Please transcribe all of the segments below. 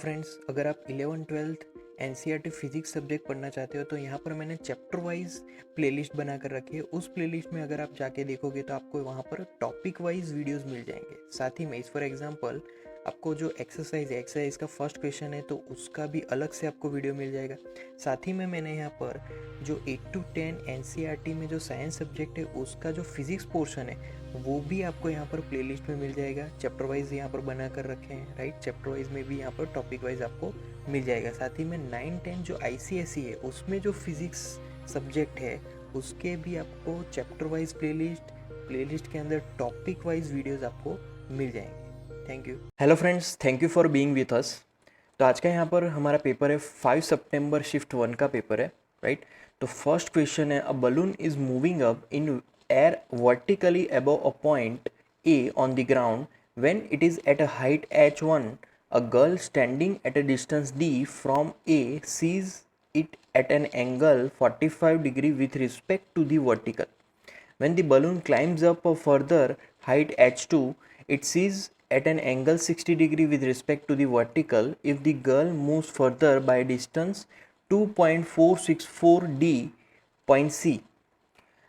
Friends, अगर आप 11th-12th NCERT physics subject पढ़ना चाहते हो तो यहाँ पर मैंने चैप्टर वाइज प्लेलिस्ट बना कर रखी है। उस प्लेलिस्ट में अगर आप जाके देखोगे तो आपको वहाँ पर टॉपिक वाइज वीडियोस मिल जाएंगे। साथ ही में इस फॉर एग्जांपल आपको जो एक्सरसाइज का फर्स्ट क्वेश्चन है तो उसका भी अलग से आपको वीडियो मिल जाएगा। साथ ही में मैंने यहाँ पर जो 8 to 10 एनसीईआरटी में जो साइंस सब्जेक्ट है उसका जो फिजिक्स पोर्शन है वो भी आपको यहाँ पर प्लेलिस्ट में मिल जाएगा। चैप्टर वाइज यहाँ पर बना कर रखे हैं, राइट। चैप्टर वाइज में भी यहाँ पर टॉपिक वाइज आपको मिल जाएगा। साथ ही में 9-10 जो आईसीएसई है उसमें जो फिजिक्स सब्जेक्ट है उसके भी आपको चैप्टर वाइज प्लेलिस्ट के अंदर टॉपिक वाइज वीडियोस आपको मिल जाएंगे। Thank you. Hello friends, thank you for being with us. तो आज का यहाँ पर हमारा पेपर है 5 सितंबर शिफ्ट 1 का पेपर है, राइट। तो फर्स्ट क्वेश्चन है, a balloon is moving up in air vertically above a point A on the ground. When it is at a height h1, a girl standing at a distance d from A sees it at an angle 45 degree with respect to the vertical. When the balloon climbs up a further height h2, it sees at an angle 60 degree with respect to the vertical. If the girl moves further by distance 2.464 d point C,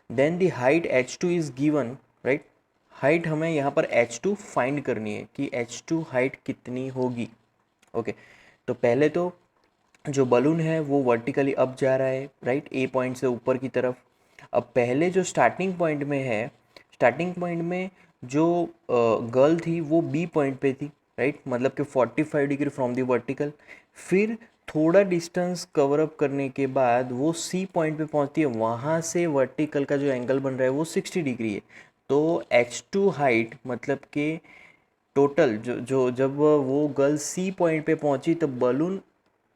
then the height h2 is given, right. Height हमें यहाँ पर h2 find करनी है कि h2 height कितनी होगी। Okay, तो पहले तो जो बलून है वो वर्टिकली अप जा रहा है, राइट, ए पॉइंट से ऊपर की तरफ। अब पहले जो स्टार्टिंग पॉइंट में है, स्टार्टिंग पॉइंट में जो गर्ल थी वो बी पॉइंट पे थी, राइट, मतलब कि 45 डिग्री फ्रॉम द वर्टिकल। फिर थोड़ा डिस्टेंस कवर अप करने के बाद वो सी पॉइंट पे पहुंचती है, वहाँ से वर्टिकल का जो एंगल बन रहा है वो 60 डिग्री है। तो h2 हाइट मतलब कि टोटल जो जो जब वो गर्ल सी पॉइंट पे पहुंची तो बलून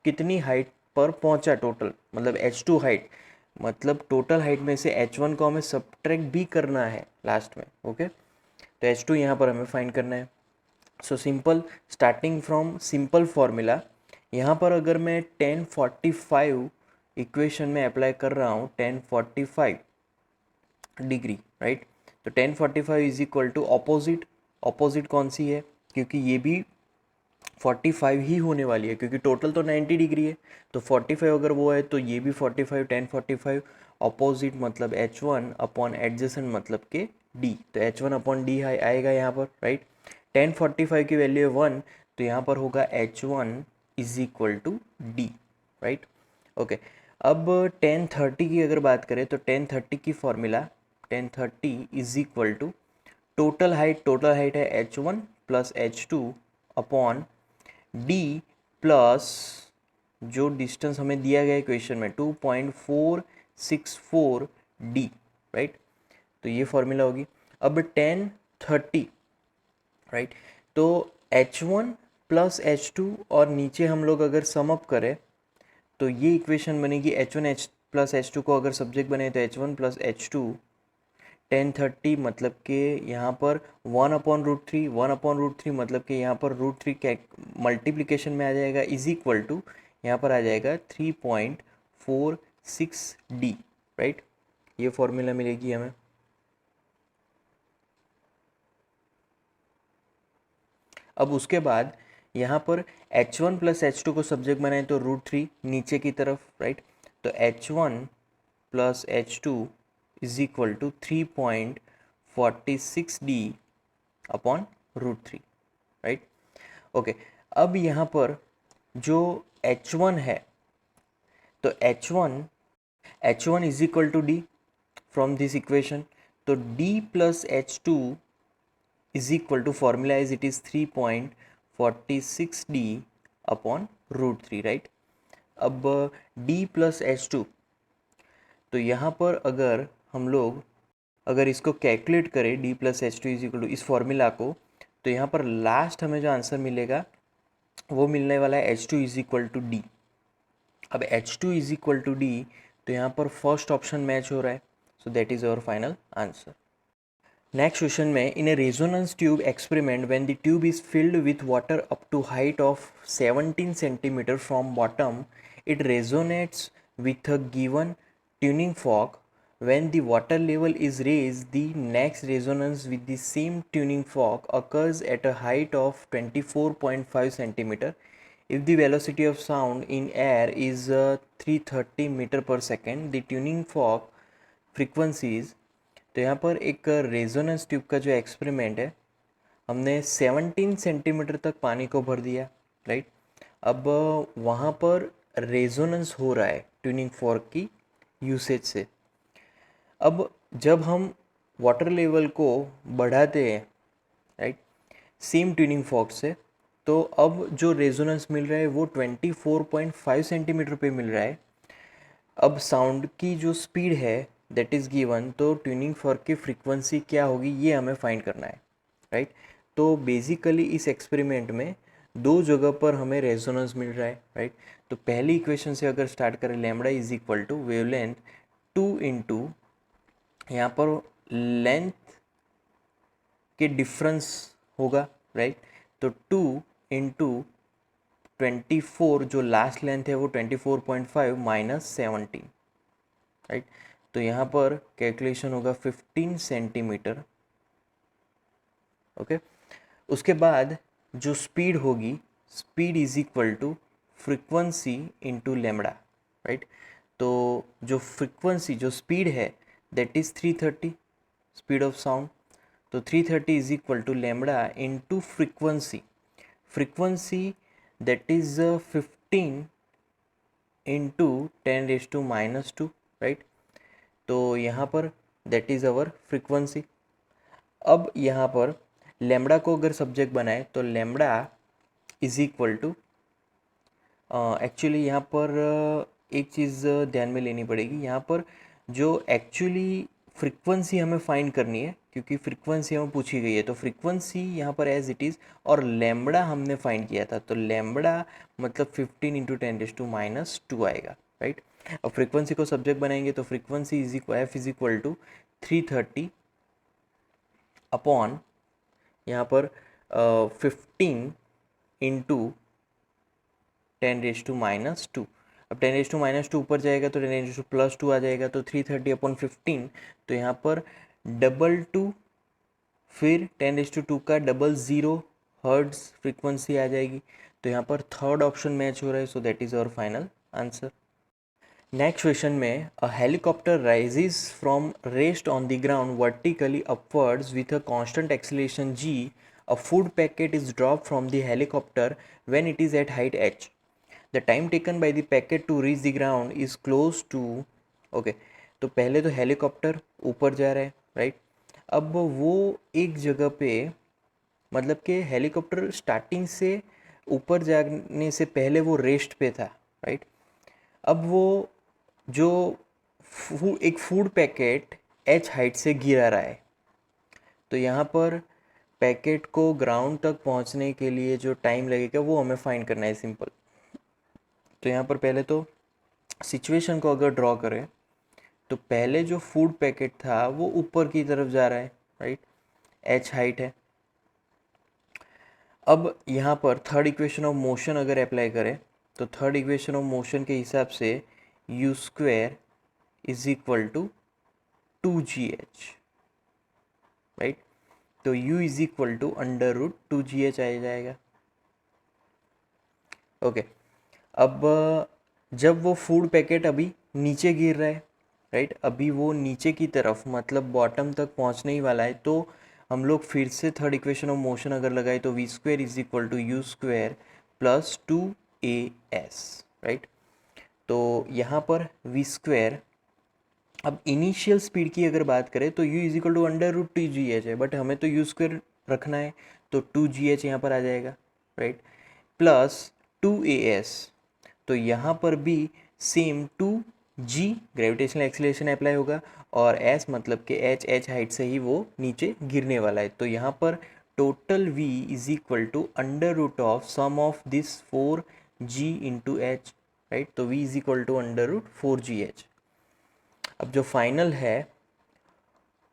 कितनी हाइट पर पहुंचा टोटल, मतलब h2 हाइट, मतलब टोटल हाइट में से h1 को हमें सब्ट्रैक्ट भी करना है लास्ट में। ओके, तो h2 यहाँ पर हमें फाइंड करना है। So simple, starting from simple formula, यहाँ पर अगर मैं 1045 इक्वेशन में अप्लाई कर रहा हूँ 1045 डिग्री, राइट। तो 1045 is equal to opposite. Opposite कौन सी है, क्योंकि ये भी 45 ही होने वाली है, क्योंकि टोटल तो 90 डिग्री है। तो 45 अगर वो है तो ये भी 45, 1045 ऑपोजिट मतलब h1 अपॉन एडजेसेंट मतलब के d। तो h1 अपॉन डी आएगा यहाँ पर, राइट। 1045 की वैल्यू है 1, तो यहाँ पर होगा h1 is equal to D, right. Okay, अब 1030 की अगर बात करें तो 1030 की formula 1030 is equal to total height है h1 plus h2 upon d plus जो डिस्टेंस हमें दिया गया है क्वेश्चन में 2.464 d, राइट। तो ये फॉर्मूला होगी। अब 1030, राइट, तो h1 प्लस h2 और नीचे हम लोग अगर सम अप करें तो ये इक्वेशन बनेगी h1 प्लस h2 को अगर सब्जेक्ट बने तो h1 प्लस h2 1030 मतलब कि यहाँ पर 1/√3 मतलब कि यहाँ पर √3 मल्टीप्लिकेशन में आ जाएगा, इज इक्वल टू यहाँ पर आ जाएगा 3.46d, राइट। ये फॉर्मूला मिलेगी हमें। अब उसके बाद यहाँ पर h1 प्लस h2 को सब्जेक्ट बनाए तो √3 नीचे की तरफ, राइट। तो h1 plus h2 is equal to 3.46d upon √3, right. Okay, अब यहाँ पर जो h1 है तो h1 is equal to d from this equation. तो d plus h2 is equal to formula is it is 3.46d upon √3, right. अब d plus h2, तो यहाँ पर अगर हम लोग अगर इसको कैलकुलेट करें d plus H two is equal to इस फॉर्मूला को, तो यहाँ पर लास्ट हमें जो आंसर मिलेगा वो मिलने वाला है h2 is equal to D. अब h2 is equal to D, तो यहाँ पर फर्स्ट ऑप्शन मैच हो रहा है, so that is our final answer. Next question में, in a resonance tube experiment when the tube is filled with water up to height of 17 centimetre from bottom, it resonates with a given tuning fork. When the water level is raised, the next resonance with the same tuning fork occurs at a height of 24.5 centimeter. If the velocity of sound in air is 330 metre पर second, the tuning fork frequencies. तो यहाँ पर एक resonance tube का जो experiment है, हमने 17 centimetre तक पानी को भर दिया, राइट। अब वहाँ पर रेजोनेंस हो रहा है ट्यूनिंग फॉर्क की यूसेज से। अब जब हम वाटर लेवल को बढ़ाते हैं, राइट, सेम ट्यूनिंग फॉर्क से, तो अब जो रेजोनेंस मिल रहा है वो 24.5 सेंटीमीटर पे मिल रहा है। अब साउंड की जो स्पीड है दैट इज़ गिवन, तो ट्यूनिंग फॉर्क की फ्रीक्वेंसी क्या होगी ये हमें फाइंड करना है, राइट। तो बेसिकली इस एक्सपेरिमेंट में दो जगह पर हमें रेजोनेंस मिल रहा है, राइट। तो पहली इक्वेशन से अगर स्टार्ट करें, lambda is equal to wavelength 2 into यहाँ पर लेंथ के डिफरेंस होगा, राइट। तो 2 इंटू 24, जो लास्ट लेंथ है वो 24.5 माइनस 17, राइट। तो यहाँ पर कैलकुलेशन होगा 15 सेंटीमीटर, ओके। उसके बाद जो स्पीड होगी, speed is equal to frequency into lambda, right. तो जो फ्रीक्वेंसी, जो स्पीड है that is 330 speed of sound. तो 330 is equal to lambda into frequency, frequency that is 15 into 10⁻⁻², right. तो यहाँ पर दैट इज़ अवर फ्रीक्वेंसी। अब यहाँ पर लेमड़ा को अगर सब्जेक्ट बनाए तो lambda is equal to, actually यहाँ पर एक चीज़ ध्यान में लेनी पड़ेगी, यहाँ पर जो एक्चुअली फ्रीक्वेंसी हमें फाइंड करनी है, क्योंकि फ्रीक्वेंसी हमें पूछी गई है, तो फ्रीक्वेंसी यहाँ पर एज इट इज़, और लेमड़ा हमने फाइंड किया था, तो लेमड़ा मतलब 15 इंटू 10⁻² आएगा, राइट। अब फ्रीक्वेंसी को सब्जेक्ट बनाएंगे तो frequency is equal, F is equal to 330 upon यहाँ पर 15 इंटू 10⁻²। अब 10⁻² ऊपर जाएगा तो 10⁻+2 आ जाएगा, तो 330 अपॉन 15, तो यहाँ पर 2 फिर 10⁻² का 00 हर्ट्ज फ्रीक्वेंसी आ जाएगी। तो यहाँ पर थर्ड ऑप्शन मैच हो रहा है, so that is our final answer. Next question में, a helicopter rises from rest on the ground vertically upwards with a constant acceleration g. A food packet is dropped from the helicopter when it is at height h. The time taken by the packet to reach the ground is close to, okay. तो पहले तो helicopter ऊपर जा रहा है, right. अब वो एक जगह पे, मतलब कि हेलीकॉप्टर स्टार्टिंग से ऊपर जाने से पहले वो रेस्ट पे था, राइट। अब वो जो एक फूड पैकेट एच हाइट से गिरा रहा है, तो यहाँ पर पैकेट को ग्राउंड तक पहुँचने के लिए जो टाइम लगेगा वो हमें फाइंड करना है, सिंपल। तो यहाँ पर पहले तो सिचुएशन को अगर ड्रॉ करें, तो पहले जो फूड पैकेट था वो ऊपर की तरफ जा रहा है, राइट, एच हाइट है। अब यहाँ पर थर्ड इक्वेशन ऑफ मोशन अगर अप्लाई करें, तो थर्ड इक्वेशन ऑफ मोशन के हिसाब से u² is equal to 2gh, right. तो u is equal to √2gh आ जाएगा, ओके। अब जब वो फूड पैकेट अभी नीचे गिर रहा है, राइट, अभी वो नीचे की तरफ मतलब बॉटम तक पहुंचने ही वाला है, तो हम लोग फिर से थर्ड इक्वेशन ऑफ मोशन अगर लगाए तो v² is equal to u² plus 2as, right. तो यहाँ पर v², अब इनिशियल स्पीड की अगर बात करें तो u is equal to √2gh है, बट हमें तो u² रखना है, तो 2gh यहाँ पर आ जाएगा, राइट, प्लस 2as। तो यहाँ पर भी same 2g gravitational acceleration apply होगा, और s मतलब कि h हाइट से ही वो नीचे गिरने वाला है। तो यहाँ पर total v is equal to √ sum of this 4g into h, right. तो v is equal to √4gh। अब जो फाइनल है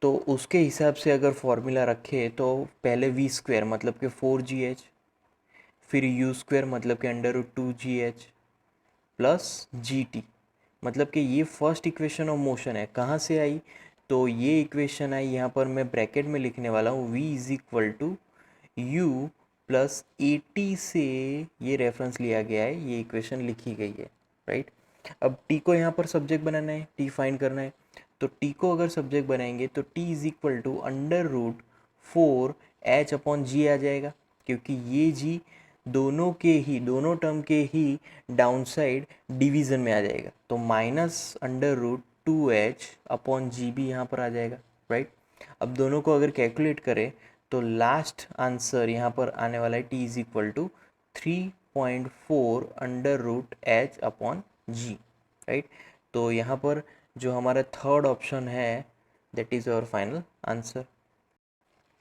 तो उसके हिसाब से अगर फॉर्मूला रखे तो पहले v² मतलब कि 4gh, फिर u² मतलब कि √2gh प्लस gt, मतलब कि ये फर्स्ट इक्वेशन ऑफ मोशन है। कहाँ से आई, तो ये इक्वेशन आई, यहाँ पर मैं ब्रैकेट में लिखने वाला हूँ v is equal to u plus 80 से ये रेफरेंस लिया गया है, ये इक्वेशन लिखी गई है, राइट। अब टी को यहाँ पर सब्जेक्ट बनाना है, टी फाइंड करना है, तो टी को अगर सब्जेक्ट बनाएंगे तो T is equal to √4h/g आ जाएगा, क्योंकि ये जी दोनों टर्म के ही डाउन साइड डिवीज़न में आ जाएगा, तो -√2h/g भी यहाँ पर आ जाएगा, राइट। अब दोनों को अगर कैलकुलेट करें तो लास्ट आंसर यहाँ पर आने वाला है t is equal to 3.4 √h/g, right. तो यहाँ पर जो हमारा थर्ड ऑप्शन है that is our final answer.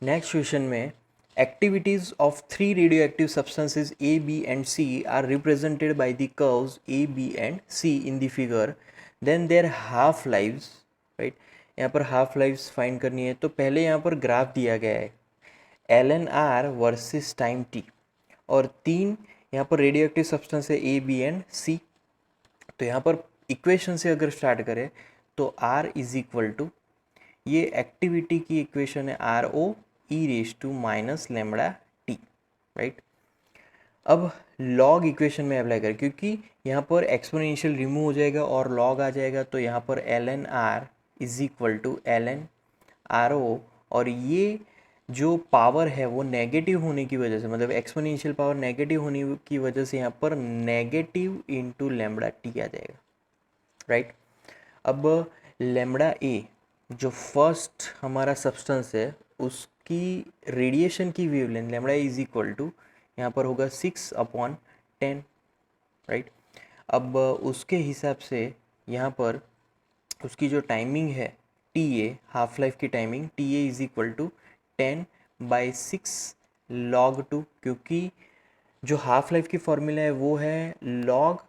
Next question में activities of three radioactive substances A, B and C are represented by the curves A, B and C in the figure. Then their half lives, right? यहाँ पर half lives find करनी है, तो पहले यहाँ पर graph दिया गया है LNR वर्सेस टाइम T, और तीन यहाँ पर रेडियो एक्टिव सब्सटेंस है A, B एंड C। तो यहाँ पर इक्वेशन से अगर स्टार्ट करें तो R इज इक्वल टू, ये एक्टिविटी की इक्वेशन है RO e⁻ राइट। अब लॉग इक्वेशन में अप्लाई करें, क्योंकि यहाँ पर एक्सपोनेंशियल रिमूव हो जाएगा और लॉग आ जाएगा, तो यहाँ पर LNR is equal to LNRO, और ये जो पावर है वो नेगेटिव होने की वजह से, मतलब एक्सपोनेंशियल पावर नेगेटिव होने की वजह से यहाँ पर नेगेटिव इंटू λT आ जाएगा, राइट। अब λA जो फर्स्ट हमारा सब्सटेंस है उसकी रेडिएशन की वेवलेंथ λ इज इक्वल टू यहाँ पर होगा 6/10, राइट। अब उसके हिसाब से यहाँ पर उसकी जो टाइमिंग है TA, हाफ लाइफ की timing TA is equal to 10/6 log 2, क्योंकि जो हाफ लाइफ की फॉर्मूला है वो है log/λ,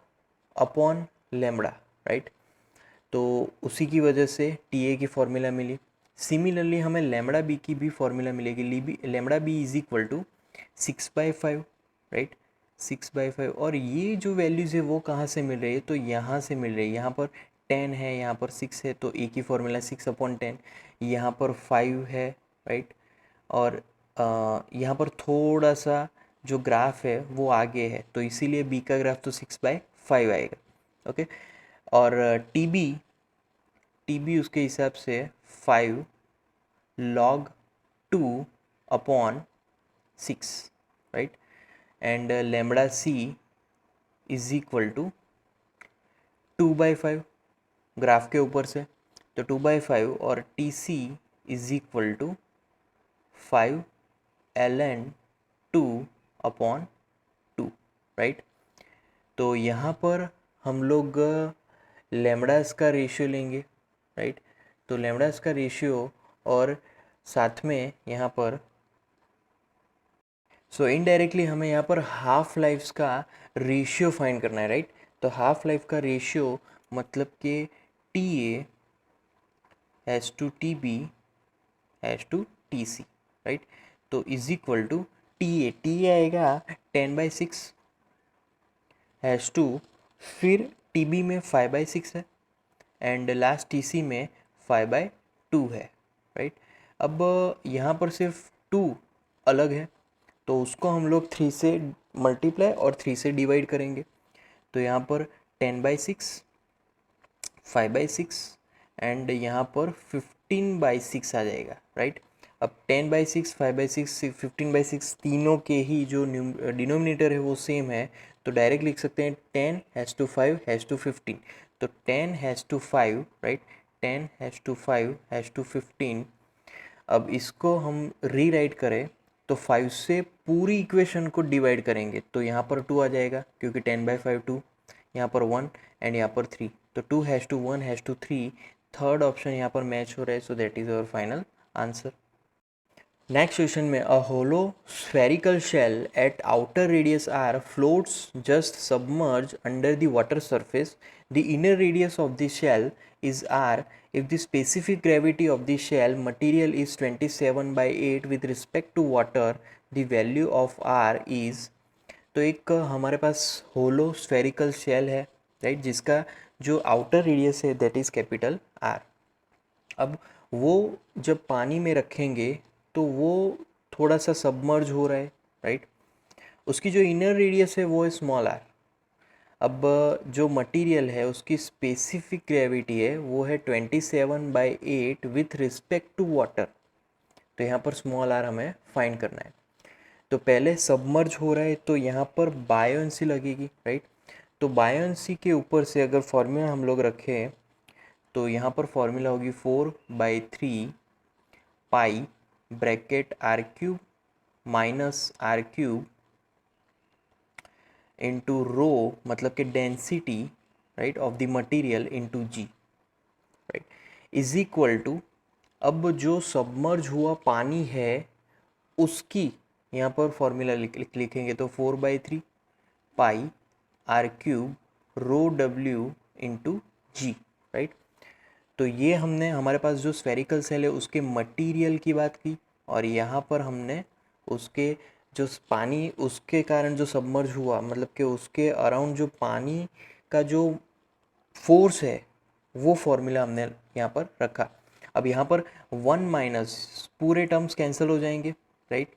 राइट। तो उसी की वजह से TA की फॉर्मूला मिली। सिमिलरली हमें λB की भी फॉर्मूला मिलेगी, λB is equal to 6/5, right, 6/5। और ये जो वैल्यूज़ है वो कहाँ से मिल रही है, तो यहाँ से मिल रही है। यहाँ पर 10 है, यहाँ पर 6 है, तो A की फॉर्मूला 6/10, यहाँ पर 5 है, राइट। और यहाँ पर थोड़ा सा जो ग्राफ है वो आगे है, तो इसीलिए B का ग्राफ तो 6/5 आएगा, ओके। और TB उसके हिसाब से 5 log 2/6, right. And λC is equal to 2/5 graph के ऊपर से, तो 2/5, और TC is equal to 5 ln 2/2, right. तो यहाँ पर हम लोग लैम्ब्डास का रेशियो लेंगे, राइट। तो लैम्ब्डास का रेशियो और साथ में यहाँ पर इनडायरेक्टली हमें यहाँ पर हाफ लाइफ्स का रेशियो फाइंड करना है, राइट। तो हाफ लाइफ का रेशियो मतलब कि TA has to TB has to TC, right. तो इज इक्वल टू TA आएगा 10/6 हैज़ टू, फिर TB में 5/6 है, एंड लास्ट TC में 5/2 है, राइट। अब यहाँ पर सिर्फ 2 अलग है, तो उसको हम लोग 3 से मल्टीप्लाई और 3 से डिवाइड करेंगे, तो यहाँ पर 10/6, 5/6 एंड यहाँ पर 15/6 आ जाएगा, राइट। अब 10/6, 5/6, 15/6 तीनों के ही जो डिनोमिनेटर है वो सेम है, तो डायरेक्ट लिख सकते हैं 10 हैज़ टू 5 हैज़ टू 15, तो 10 has to 5, right, 10 has to 5 has to 15। अब इसको हम रीराइट करें तो 5 से पूरी इक्वेशन को डिवाइड करेंगे, तो यहाँ पर 2 आ जाएगा, क्योंकि 10/5 2, यहाँ पर 1 एंड यहाँ पर 3, तो 2 has to 1 has to 3, third option यहाँ पर मैच हो रहा है, so that is our final answer. Next question में a hollow spherical shell at outer radius R floats just submerged under the water surface. The inner radius of the shell is R if the specific gravity of the shell material is 27/8 with respect to water. The value of R is, तो एक हमारे पास होलो spherical shell है, right, जिसका जो outer radius है that is capital R। अब वो जब पानी में रखेंगे तो वो थोड़ा सा सबमर्ज हो रहा है, राइट। उसकी जो इनर रेडियस है वो है स्मॉल आर। अब जो मटेरियल है उसकी स्पेसिफिक ग्रेविटी है वो है 27/8 विथ रिस्पेक्ट टू वाटर। तो यहाँ पर स्मॉल आर हमें फाइंड करना है। तो पहले सबमर्ज हो रहा है तो यहाँ पर बायोन्सी लगेगी, राइट। तो बायोन्सी के ऊपर से अगर फॉर्मूला हम लोग रखें तो यहाँ पर फॉर्मूला होगी 4/3 pi bracket R cube minus r cube into rho, मतलब कि density, right, of the material into g, right, is equal to, अब जो सबमर्ज हुआ पानी है उसकी यहाँ पर फॉर्मूला लिखेंगे तो 4/3 पाई आर क्यूब रो डब्ल्यू इंटू जी, राइट। तो ये हमने हमारे पास जो स्फेरिकल सेल है उसके मटेरियल की बात की, और यहाँ पर हमने उसके जो पानी उसके कारण जो सबमर्ज हुआ, मतलब कि उसके अराउंड जो पानी का जो फोर्स है वो फॉर्मूला हमने यहाँ पर रखा। अब यहाँ पर 1 माइनस पूरे टर्म्स कैंसिल हो जाएंगे, राइट।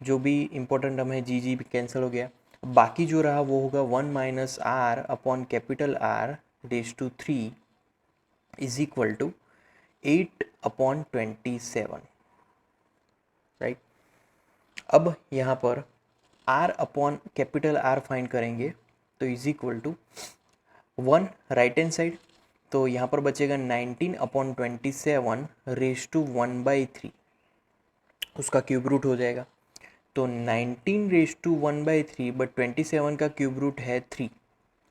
जो भी इम्पोर्टेंट टर्म है जी जी भी कैंसिल हो गया। बाकी जो रहा वो होगा 1 minus R upon capital R raise to 3 is equal to 8/27, right. अब यहाँ पर r upon capital R find करेंगे तो is equal to 1 right hand side, तो यहाँ पर बचेगा 19/27 रेज टू 1/3, उसका क्यूब रूट हो जाएगा। तो 19 रेज टू 1/3 बट 27 का क्यूब रूट है 3,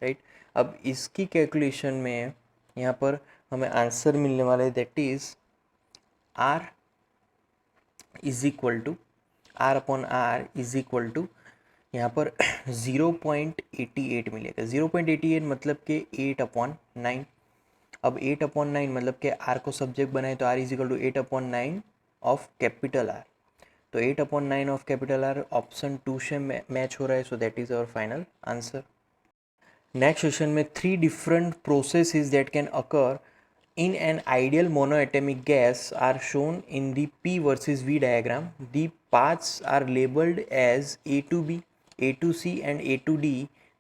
राइट। अब इसकी कैलकुलेशन में यहाँ पर हमें आंसर मिलने वाला है that is r is equal to r upon r is equal to यहाँ पर 0.88 मिलेगा। 0.88 मतलब कि 8/9। अब 8/9 मतलब कि r को सब्जेक्ट बनाए तो r is equal to 8/9 of capital R। तो 8/9 ऑफ कैपिटल R ऑप्शन 2 से मैच हो रहा है, so that is our final answer. Next question में 3 different processes that can occur in an ideal monoatomic gas are shown in the P versus V diagram. The paths are labeled as A to B, A to C and A to D.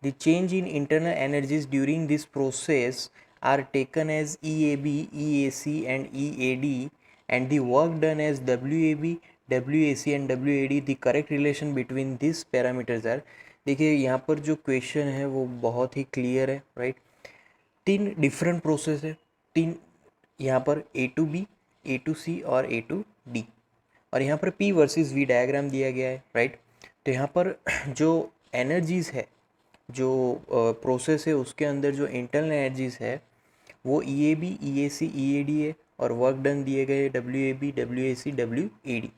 The change in internal energies during this process are taken as EAB, EAC and EAD, and the work done as WAB, WAC and WAD. The correct relation between these parameters are, देखिए यहाँ पर जो question है वो बहुत ही clear है, right. 3 different process है, 3 यहाँ पर A to B, A to C और A to D, और यहाँ पर P वर्सेस V डायग्राम दिया गया है, राइट। तो यहाँ पर जो एनर्जीज़ है, जो प्रोसेस है उसके अंदर जो इंटरनल एनर्जीज़ है वो EAB, EAC, EAD है, और वर्क डन दिए गए WAB, WAC, WAD।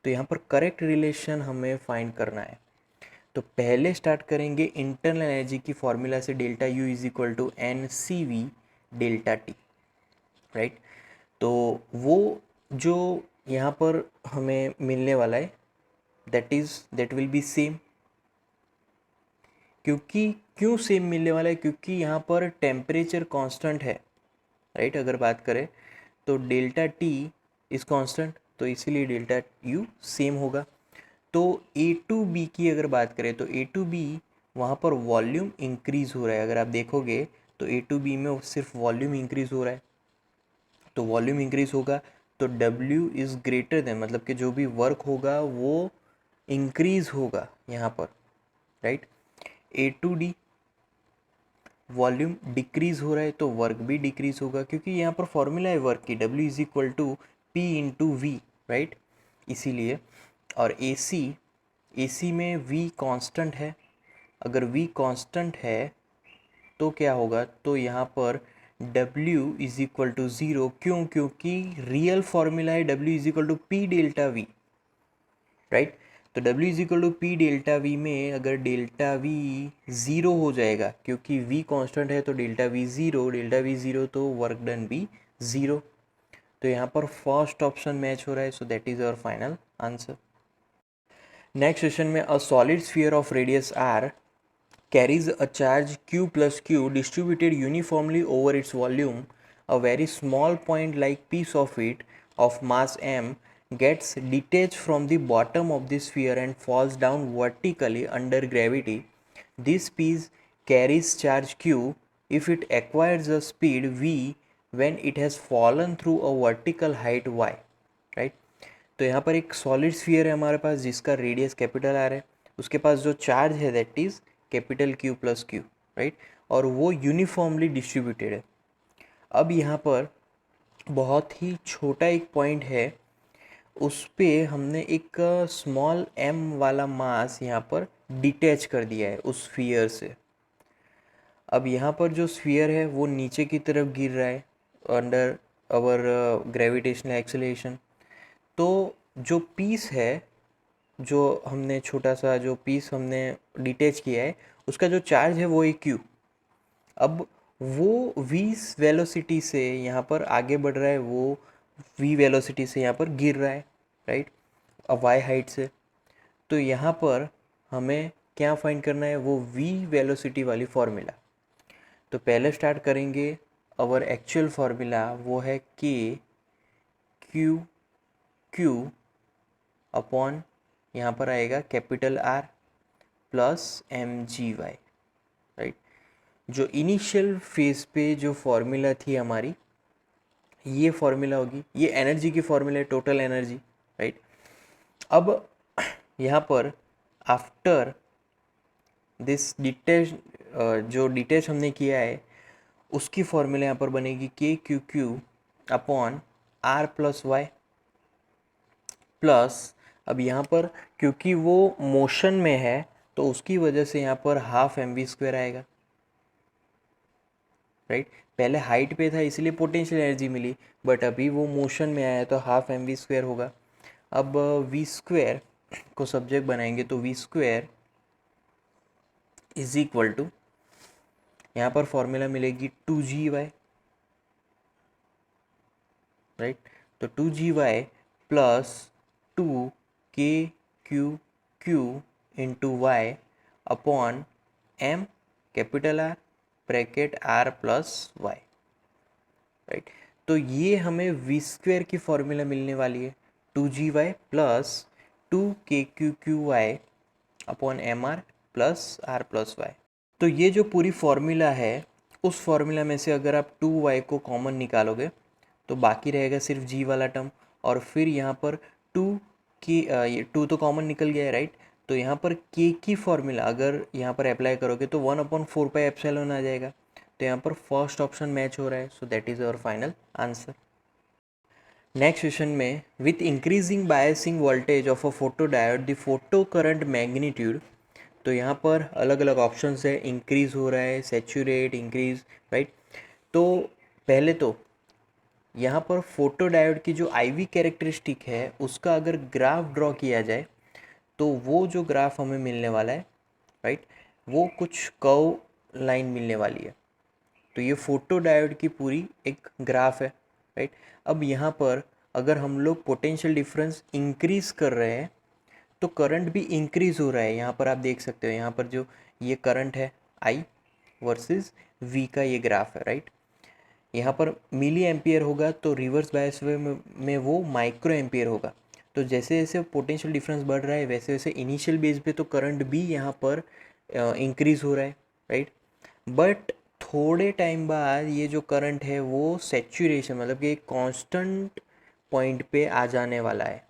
तो यहाँ पर करेक्ट रिलेशन हमें फाइंड करना है। तो पहले स्टार्ट करेंगे इंटरनल एनर्जी की फॉर्मूला से, delta U is equal to NCV delta T, right. तो वो जो यहाँ पर हमें मिलने वाला है दैट विल बी सेम। क्यों सेम मिलने वाला है? क्योंकि यहाँ पर टेम्परेचर कांस्टेंट है, राइट। अगर बात करें तो डेल्टा टी इज़ कांस्टेंट, तो इसीलिए डेल्टा यू सेम होगा। तो A टू B की अगर बात करें तो A टू B वहाँ पर वॉल्यूम इंक्रीज़ हो रहा है। अगर आप देखोगे तो A टू B में सिर्फ वॉल्यूम इंक्रीज़ हो रहा है, तो वॉल्यूम इंक्रीज़ होगा तो W इज़ ग्रेटर देन, मतलब कि जो भी वर्क होगा वो इंक्रीज़ होगा यहाँ पर, right. A to D volume decrease हो रहा है तो वर्क भी डिक्रीज़ होगा, क्योंकि यहाँ पर फॉर्मूला है वर्क की W is equal to P into V, right, इसीलिए। और AC में V कांस्टेंट है, अगर V कांस्टेंट है तो क्या होगा, तो यहाँ पर W इज इक्वल टू 0, क्योंकि रियल फॉर्मूला है W is equal to P delta V, right. तो W is equal to P delta V में अगर डेल्टा V 0 हो जाएगा, क्योंकि V कांस्टेंट है तो डेल्टा V 0 तो वर्क डन भी 0। तो यहाँ पर फर्स्ट ऑप्शन मैच हो रहा है, so that is our final answer. Next question में a solid sphere of radius r carries a charge q plus q distributed uniformly over its volume. A very small point like piece of it of mass m gets detached from the bottom of the sphere and falls down vertically under gravity, this piece carries charge q if it acquires a speed v when it has fallen through a vertical height y, right. तो यहाँ पर एक solid sphere है हमारे पास जिसका radius capital R है, उसके पास जो चार्ज है that is capital Q plus Q, right, और वो यूनिफॉर्मली डिस्ट्रीब्यूटेड है। अब यहाँ पर बहुत ही छोटा एक पॉइंट है, उस पे हमने एक स्मॉल m वाला मास यहाँ पर डिटैच कर दिया है उस स्फीयर से। अब यहाँ पर जो स्फीयर है वो नीचे की तरफ गिर रहा है अंडर आवर ग्रेविटेशनल एक्सेलरेशन। तो जो पीस है, जो हमने छोटा सा जो पीस हमने डिटैच किया है, उसका जो चार्ज है वो है q। अब वो v वेलोसिटी से यहाँ पर आगे बढ़ रहा है, वो v वेलोसिटी से यहाँ पर गिर रहा है, राइट, अब y हाइट से। तो यहाँ पर हमें क्या फाइंड करना है, वो v वेलोसिटी वाली फॉर्मूला। तो पहले स्टार्ट करेंगे, अवर एक्चुअल फार्मूला वो है k q अपॉन यहाँ पर आएगा capital R plus mgy, right. जो इनिशियल फेज पे जो फॉर्मूला थी हमारी, ये फॉर्मूला होगी, ये एनर्जी की फॉर्मूला है, टोटल एनर्जी, राइट। अब यहाँ पर आफ्टर दिस डिटेच, जो डिटेच हमने किया है उसकी फॉर्मूला यहाँ पर बनेगी K Q Q upon R plus Y plus, अब यहाँ पर क्योंकि वो मोशन में है तो उसकी वजह से यहाँ पर हाफ एम वी स्क्वायर आएगा, राइट। पहले हाइट पे था इसलिए पोटेंशियल एनर्जी मिली, बट अभी वो मोशन में आया है तो हाफ एम वी स्क्वायर होगा। अब वी स्क्वायर को सब्जेक्ट बनाएंगे तो V square is equal to, यहाँ पर फॉर्मूला मिलेगी 2GY, राइट। तो 2GY plus 2KQQ into Y upon M capital R bracket R plus Y, right. तो ये हमें वी स्क्वायर की फॉर्मूला मिलने वाली है 2GY plus 2KQQY upon MR plus R plus Y. तो ये जो पूरी फॉर्मूला है, उस फॉर्मूला में से अगर आप 2y को कॉमन निकालोगे तो बाकी रहेगा सिर्फ g वाला टर्म, और फिर यहाँ पर 2 की ये 2 तो कॉमन निकल गया है, राइट। तो यहाँ पर k की फॉर्मूला अगर यहाँ पर अप्लाई करोगे तो 1/4 पाई एप्सिलॉन आ जाएगा। तो यहाँ पर फर्स्ट ऑप्शन मैच हो रहा है, so that is our final answer. Next question में, with increasing biasing voltage of a photo diode the photo current magnitude, तो यहाँ पर अलग अलग ऑप्शंस है, इंक्रीज़ हो रहा है, सैचुरेट, इंक्रीज़, राइट। तो पहले तो यहाँ पर फोटो डायोड की जो आईवी कैरेक्टरिस्टिक है उसका अगर ग्राफ ड्रॉ किया जाए तो वो जो ग्राफ हमें मिलने वाला है, राइट, वो कुछ कर्व लाइन मिलने वाली है। तो ये फोटो डायोड की पूरी एक ग्राफ है, राइट। अब यहाँ पर अगर हम लोग पोटेंशियल डिफरेंस इंक्रीज़ कर रहे हैं तो करंट भी इंक्रीज़ हो रहा है। यहाँ पर आप देख सकते हो, यहाँ पर जो ये करंट है I वर्सेस V का ये ग्राफ है, राइट। यहाँ पर मिली एम्पियर होगा तो रिवर्स बायस वे में वो माइक्रो एम्पियर होगा। तो जैसे जैसे पोटेंशियल डिफरेंस बढ़ रहा है वैसे वैसे इनिशियल बेस पे तो करंट भी यहाँ पर इंक्रीज़ हो रहा है, राइट। बट थोड़े टाइम बाद ये जो करंट है वो सैचुरेशन मतलब कि एक कांस्टेंट पॉइंट पे आ जाने वाला है।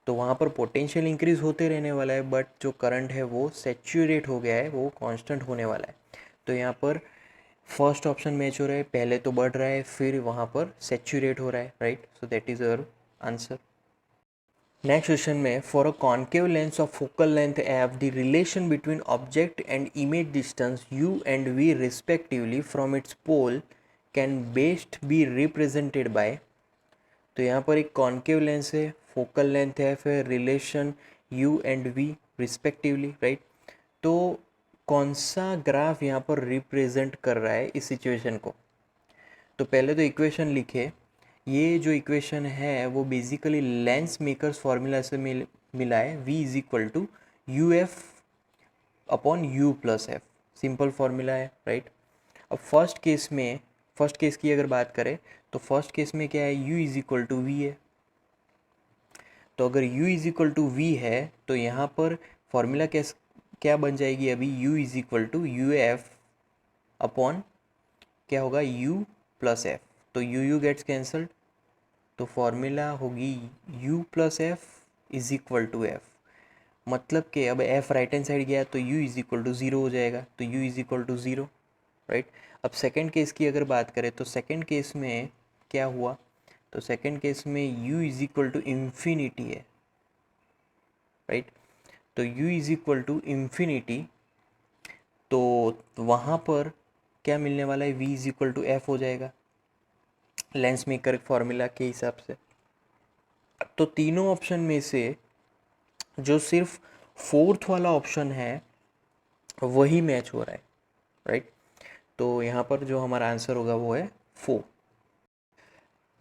तो वहाँ पर पोटेंशियल इंक्रीज़ होते रहने वाला है, बट जो करंट है वो सैचुरेट हो गया है, वो कांस्टेंट होने वाला है। तो यहाँ पर फर्स्ट ऑप्शन मैच हो रहा है, पहले तो बढ़ रहा है फिर वहाँ पर सैचुरेट हो रहा है, right. So that is our answer. Next question में, for a concave lens of focal length f the relation between object and image distance u and v respectively from its pole can best be represented by, तो यहाँ पर एक concave lens है, focal length है, फिर relation u and v respectively, right. तो कौन सा ग्राफ यहाँ पर रिप्रेजेंट कर रहा है इस सिचुएशन को। तो पहले तो इक्वेशन लिखे, ये जो इक्वेशन है वो बेसिकली लेंस मेकर्स फार्मूला से मिला है, v is equal to U F upon U plus F, simple formula है, राइट। अब फर्स्ट केस की अगर बात करें तो फर्स्ट केस में क्या है, u is equal to V है। तो अगर u is equal to V है तो यहाँ पर फॉर्मूला क्या बन जाएगी अभी, u is equal to U F upon क्या होगा u प्लस एफ, तो u गेट्स कैंसल्ड, तो फॉर्मूला होगी u plus F is equal to F, मतलब कि अब f राइट हैंड साइड गया तो u is equal to zero हो जाएगा, तो u is equal to zero, right. अब सेकंड केस की अगर बात करें तो सेकंड केस में क्या हुआ, तो सेकंड केस में u is equal to infinity है, राइट। तो u is equal to infinity, तो वहाँ पर क्या मिलने वाला है, v is equal to F हो जाएगा लेंस मेकर फॉर्मूला के हिसाब से। तो तीनों ऑप्शन में से जो सिर्फ फोर्थ वाला ऑप्शन है वही मैच हो रहा है, राइट। तो यहाँ पर जो हमारा आंसर होगा वो है 4।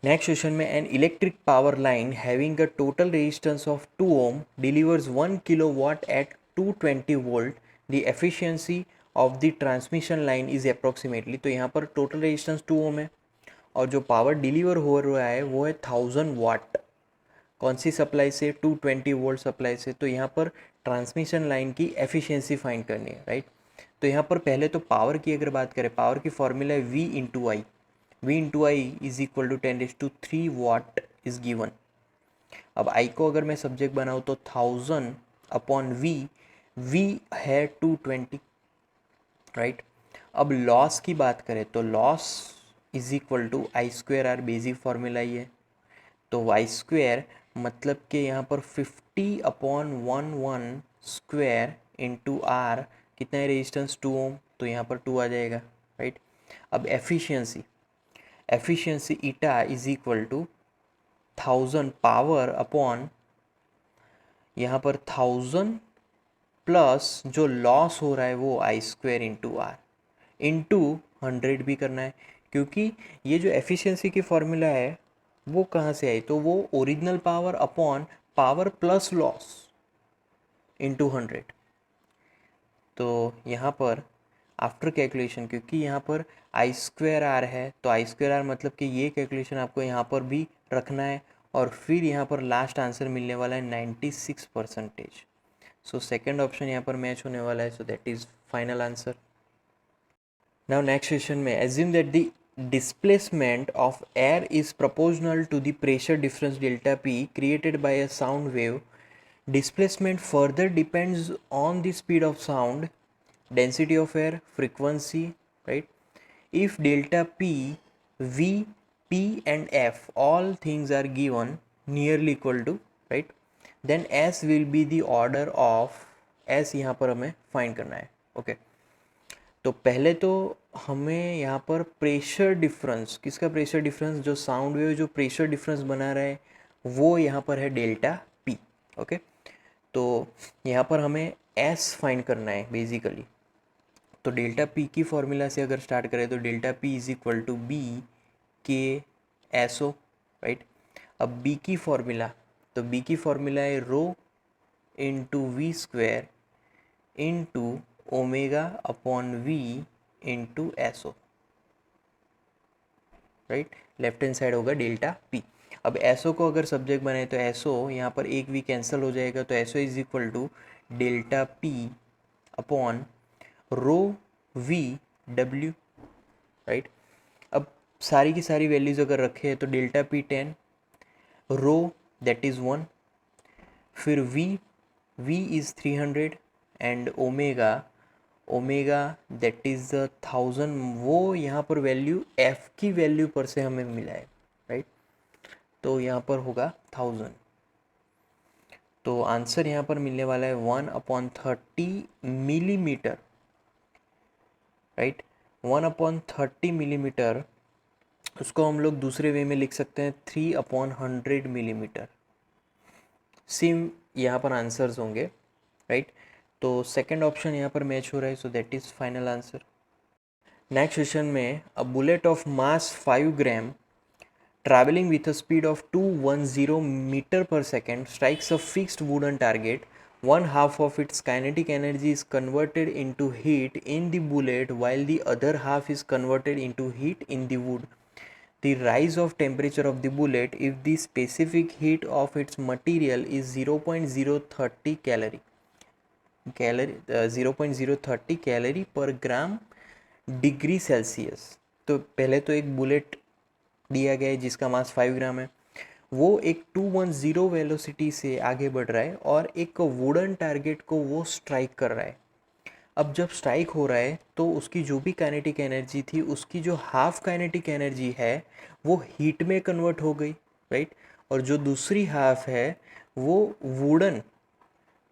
नेक्स्ट क्वेश्चन में an electric power line having a total resistance of 2 ohm delivers 1 kilowatt at 220 volt, the efficiency of the transmission line is approximately, तो यहाँ पर टोटल रेजिस्टेंस 2 ओम है और जो पावर डिलीवर हो रहा है वो है 1000 वाट, कौन सी सप्लाई से, 220 वोल्ट सप्लाई से। तो यहाँ पर ट्रांसमिशन लाइन की एफिशिएंसी फाइंड करनी है, राइट। तो यहाँ पर पहले तो पावर की अगर बात करें, पावर की फॉर्मूला है V into I, V into I is equal to 10⁻³ watt is given. अब आई को अगर मैं सब्जेक्ट बनाऊँ तो 1000 अपॉन V है 220, राइट। अब लॉस की बात करें तो loss is equal to I²R, basic formula ही है, तो y² मतलब कि यहाँ पर 50 अपॉन 1 स्क्वायर इंटू आर, कितना है रेजिस्टेंस 2 ओम, तो यहाँ पर 2 आ जाएगा, राइट। अब efficiency eta is equal to 1000 power upon यहाँ पर 1000 प्लस जो लॉस हो रहा है वो I² इंटू आर इंटू 100 भी करना है, क्योंकि ये जो एफिशिएंसी की फॉर्मूला है वो कहाँ से आई, तो वो original power upon power plus loss into 100। तो यहाँ पर आफ्टर कैलकुलेशन, क्योंकि यहाँ पर I²R है तो I²R मतलब कि ये कैलकुलेशन आपको यहाँ पर भी रखना है और फिर यहाँ पर लास्ट आंसर मिलने वाला है 96%। सो सेकेंड ऑप्शन यहाँ पर मैच होने वाला है, so that is final answer. Now next question में assume that the displacement of air is proportional to the pressure difference delta P created by a sound wave. Displacement further depends on the speed of sound, density of air, frequency, right? If delta P, V, P and F all things are given nearly equal to, right? Then S will be the order of, S यहाँ पर हमें find करना है, okay? तो पहले तो हमें यहाँ पर प्रेशर डिफरेंस, किसका प्रेशर डिफरेंस, जो साउंड वेव जो प्रेशर डिफरेंस बना रहा है वो यहाँ पर है डेल्टा पी, ओके। तो यहाँ पर हमें एस फाइंड करना है बेसिकली, तो डेल्टा पी की फॉर्मूला से अगर स्टार्ट करें तो delta P is equal to B k s o, right. अब बी की फॉर्मूला, तो बी की फॉर्मूला है rho into V² into omega upon V into s o, right. Left hand side होगा डेल्टा पी। अब s o को अगर subject बनाए तो एस ओ यहाँ पर एक V कैंसिल हो जाएगा, तो S O is equal to delta P upon rho V W, right. अब सारी की सारी वैल्यूज अगर रखे तो delta P 10, rho that is 1, फिर V is 300 and omega that is 1000, वो यहाँ पर वैल्यू F की वैल्यू पर से हमें मिला है, राइट। तो यहाँ पर होगा 1000, तो आंसर यहाँ पर मिलने वाला है 1/30 मिलीमीटर, राइट। 1/30 मिलीमीटर, उसको हम लोग दूसरे वे में लिख सकते हैं 3/100 मिलीमीटर। सेम यहाँ पर आंसर्स होंगे, राइट। तो सेकंड ऑप्शन यहाँ पर मैच हो रहा है, so that is final answer. Next question में a bullet of mass 5 gram traveling with a speed of 210 meter per second strikes a fixed wooden target. One half of its kinetic energy is converted into heat in the bullet while the other half is converted into heat in the wood. the rise of temperature of the bullet if the specific heat of its material is 0.030 0.030 calorie पर gram degree Celsius. तो पहले तो एक bullet दिया गया है जिसका मास 5 ग्राम है, वो एक 210 वेलोसिटी से आगे बढ़ रहा है और एक वुडन टारगेट को वो स्ट्राइक कर रहा है। अब जब स्ट्राइक हो रहा है तो उसकी जो भी काइनेटिक एनर्जी थी, उसकी जो हाफ काइनेटिक एनर्जी है वो हीट में कन्वर्ट हो गई, राइट। और जो दूसरी हाफ है वो वुडन,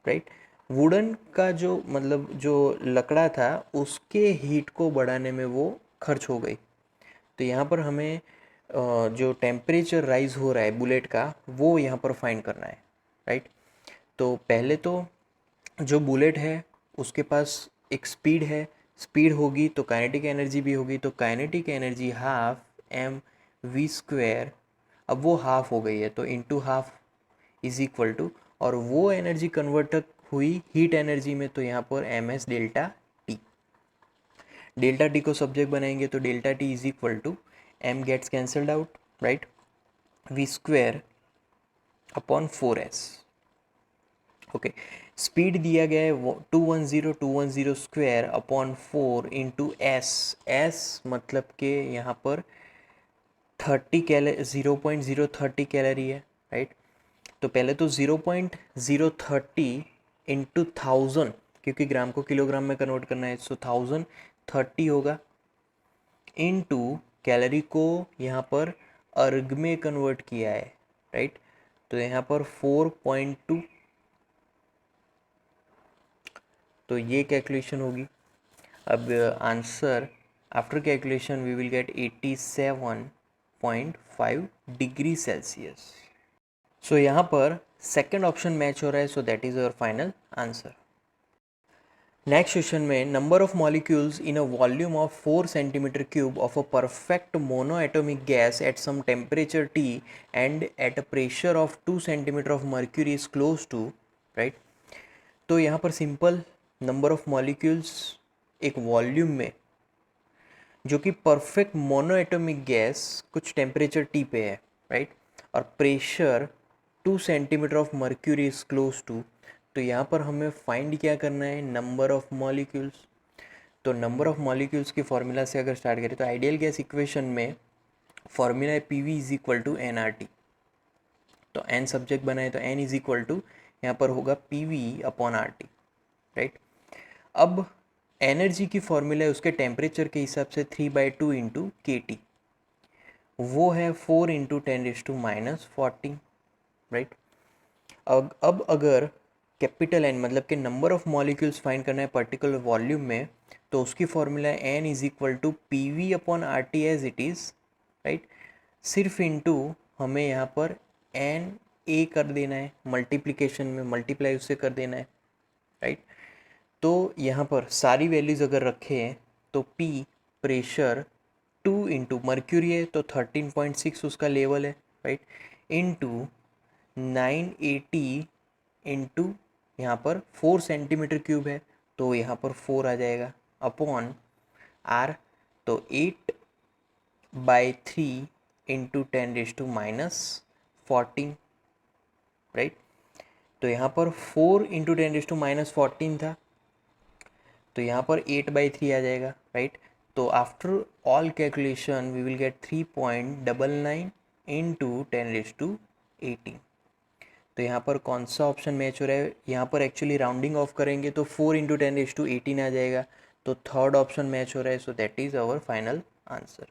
राइट, वुडन का जो मतलब जो लकड़ा था उसके हीट को बढ़ाने में वो खर्च हो गई। तो यहाँ पर हमें जो टेम्परेचर राइज हो रहा है बुलेट का वो यहाँ पर फाइंड करना है, राइट। तो पहले तो जो बुलेट है उसके पास एक स्पीड है, स्पीड होगी तो काइनेटिक एनर्जी भी होगी, तो kinetic energy half M V square, अब वो हाफ हो गई है तो into half is equal to, और वो एनर्जी कन्वर्ट हुई हीट एनर्जी में, तो यहाँ पर M S delta T. Delta T को सब्जेक्ट बनाएंगे तो delta T is equal to M gets cancelled out, right, V square upon 4s। Okay, speed दिया गया है 210 स्क्वायर अपॉन 4 इंटू एस मतलब के यहाँ पर 0.030 कैलोरी है, राइट। तो पहले तो 0.030 इंटू 1000, क्योंकि ग्राम को किलोग्राम में कन्वर्ट करना है, सो 1030 होगा, इंटू कैलोरी को यहाँ पर अर्ग में कन्वर्ट किया है, राइट। तो यहाँ पर 4.2, तो ये कैलकुलेशन होगी। अब answer after calculation we will get 87.5 degree Celsius. So यहाँ पर सेकंड ऑप्शन मैच हो रहा है, so that is our final answer. Next question में number of molecules in a volume of 4 centimetre cube of a perfect monoatomic gas at some temperature T and at a pressure of 2 centimetre of mercury is close to, right. तो यहाँ पर simple number of molecules एक volume में जो कि perfect monoatomic gas कुछ temperature T पे है, राइट, और pressure 2 centimetre of mercury is close to, तो यहाँ पर हमें फाइंड क्या करना है, नंबर ऑफ मॉलिक्यूल्स। तो नंबर ऑफ मॉलिक्यूल्स की फॉर्मूला से अगर स्टार्ट करें तो आइडियल गैस इक्वेशन में फॉर्मूला है PV is equal to NRT। तो N सब्जेक्ट बनाए तो N इज इक्वल टू यहाँ पर होगा PV अपॉन RT, राइट। अब एनर्जी की फॉर्मूला है उसके टेम्परेचर के हिसाब से 3/2 इंटू KT, वो है 4 इंटू 10⁻⁻14, राइट। अब अगर कैपिटल N मतलब कि नंबर ऑफ मॉलिक्यूल्स फाइंड करना है पर्टिकुलर वॉल्यूम में, तो उसकी फॉर्मूला है N is equal to PV upon RT as it is, right. सिर्फ इंटू हमें यहाँ पर NA कर देना है, मल्टीप्लिकेशन में मल्टीप्लाई उससे कर देना है, राइट। तो यहाँ पर सारी वैल्यूज़ अगर रखें तो P प्रेशर 2 इंटू मर्क्यूरी है तो 13.6 उसका लेवल है, राइट, इंटू 980 इंटू यहाँ पर 4 सेंटीमीटर क्यूब है तो यहाँ पर 4 आ जाएगा, अपॉन R, तो 8/3 इंटू 10⁻⁻14, राइट। तो यहाँ पर 4 इंटू 10⁻⁻14 था, तो यहाँ पर 8/3 आ जाएगा, राइट। तो after all calculation we will get 3.99 into 10⁻18। तो यहाँ पर कौन सा ऑप्शन मैच हो रहा है, यहाँ पर एक्चुअली राउंडिंग ऑफ करेंगे तो 4 इंटू 10⁻18 आ जाएगा, तो थर्ड ऑप्शन मैच हो रहा है, so that is our final answer.